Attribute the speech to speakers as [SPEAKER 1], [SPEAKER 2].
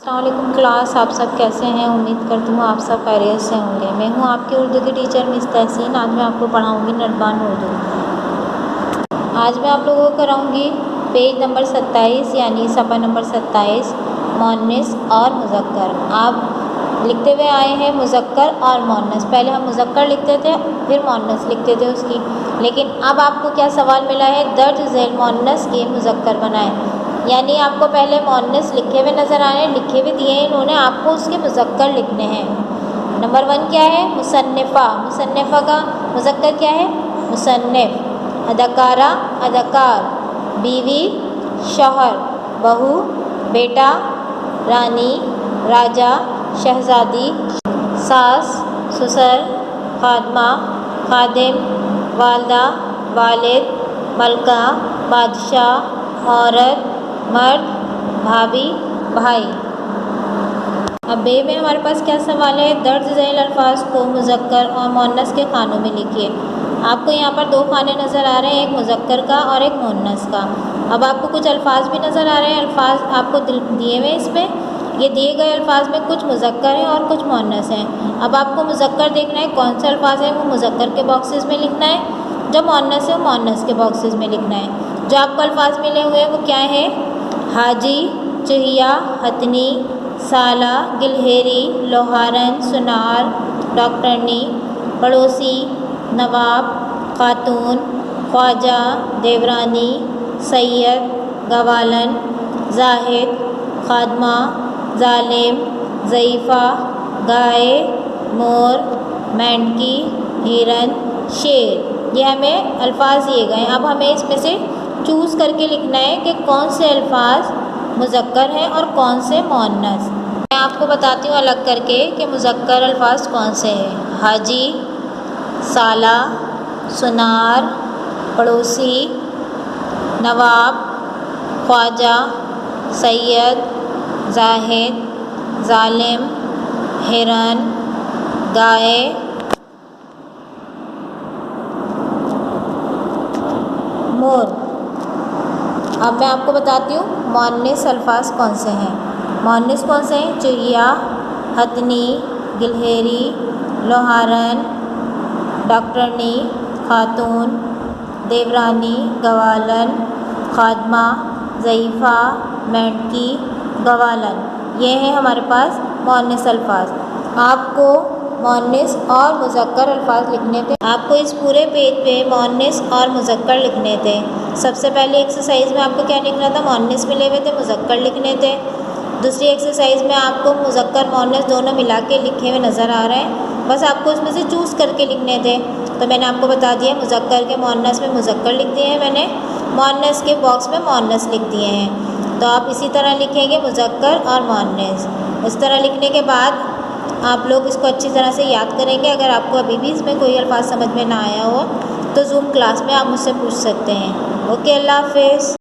[SPEAKER 1] السلام علیکم کلاس، آپ سب کیسے ہیں؟ امید کرتی ہوں آپ سب خیریت سے ہوں گے۔ میں ہوں آپ کی اردو کی ٹیچر مس تحسین۔ آج میں آپ کو پڑھاؤں گی نردبان اردو۔ آج میں آپ لوگوں کو کراؤں گی پیج نمبر 27 یعنی صفحہ نمبر 27 مؤنث اور مذکر۔ آپ لکھتے ہوئے آئے ہیں مذکر اور مؤنث۔ پہلے ہم مذکر لکھتے تھے پھر مؤنث لکھتے تھے اس کی، لیکن اب آپ کو کیا سوال ملا ہے؟ درج ذیل مؤنث کے مذکر بنائیں۔ یعنی آپ کو پہلے مؤنث لکھے ہوئے نظر آ رہے ہیں، لکھے ہوئے دیے ہیں انہوں نے، آپ کو اس کے مذکر لکھنے ہیں۔ نمبر 1 کیا ہے؟ مصنفہ۔ مصنفہ کا مذکر کیا ہے؟ مصنف۔ اداکارہ، اداکار۔ بیوی، شوہر۔ بہو، بیٹا۔ رانی، راجا، شہزادی۔ ساس، سسر۔ خادمہ، خادم۔ والدہ، والد۔ ملکہ، بادشاہ۔ عورت، مرد۔ بھابھی، بھائی۔ اب بے میں ہمارے پاس کیا سوال ہے؟ درج ذیل الفاظ کو مذکر اور مؤنث کے خانوں میں لکھیے۔ آپ کو یہاں پر 2 خانے نظر آ رہے ہیں، ایک مذکر کا اور ایک مؤنث کا۔ اب آپ کو کچھ الفاظ بھی نظر آ رہے ہیں، الفاظ آپ کو دیے ہوئے اس میں۔ یہ دیے گئے الفاظ میں کچھ مذکر ہیں اور کچھ مؤنث ہیں۔ اب آپ کو مذکر دیکھنا ہے کون سے الفاظ ہیں، وہ مذکر کے باکسز میں لکھنا ہے، جو مؤنث ہے وہ مؤنث کے باکسز میں لکھنا ہے۔ جو آپ کو الفاظ ملے ہوئے ہیں وہ کیا ہیں؟ حاجی، چہیا، ہتھنی، سالہ، گلہیری، لوہارن، سنار، ڈاکٹرنی، پڑوسی، نواب، خاتون، خواجہ، دیورانی، سید، گوالن، زاہد، خادمہ، ظالم، ضعیفہ، گائے، مور، مینڈکی، ہرن، شیر۔ یہ ہمیں الفاظ دیے گئے ہیں۔ اب ہمیں اس میں سے چوز کر کے لکھنا ہے کہ کون سے الفاظ مذکر ہیں اور کون سے مؤنث۔ میں آپ کو بتاتی ہوں الگ کر کے کہ مذکر الفاظ کون سے ہیں۔ حاجی، سالہ، سنار، پڑوسی، نواب، خواجہ، سید، زاہد، ظالم، ہرن، گائے، مور۔ اب میں آپ کو بتاتی ہوں مؤنث الفاظ کون سے ہیں۔ مؤنث کون سے ہیں؟ چہیا، ہتھنی، گلہیری، لوہارن، ڈاکٹرنی، خاتون، دیورانی، گوالن، خادمہ، ضعیفہ، مینڈکی، گوالن۔ یہ ہیں ہمارے پاس مؤنث الفاظ۔ آپ کو مؤنث اور مذکر الفاظ لکھنے تھے۔ آپ کو اس پورے پیج پہ مؤنث اور مذکر لکھنے تھے۔ سب سے پہلے ایکسرسائز میں آپ کو کیا لکھنا تھا؟ مؤنث ملے ہوئے تھے، مذکر لکھنے تھے۔ دوسری ایکسرسائز میں آپ کو مذکر مؤنث دونوں ملا کے لکھے ہوئے نظر آ رہے ہیں، بس آپ کو اس میں سے چوز کر کے لکھنے تھے۔ تو میں نے آپ کو بتا دیا مذکر کے مؤنث میں مذکر لکھ دیے ہیں میں نے، مؤنث کے باکس میں مؤنث لکھ دیے ہیں۔ تو آپ اسی طرح لکھیں گے مذکر اور مؤنث۔ اس طرح لکھنے کے بعد آپ لوگ اس کو اچھی طرح سے یاد کریں گے۔ اگر آپ کو ابھی بھی اس میں کوئی الفاظ سمجھ میں نہ آیا ہو تو زوم کلاس میں آپ مجھ سے پوچھ سکتے ہیں۔ اوکے، اللہ حافظ۔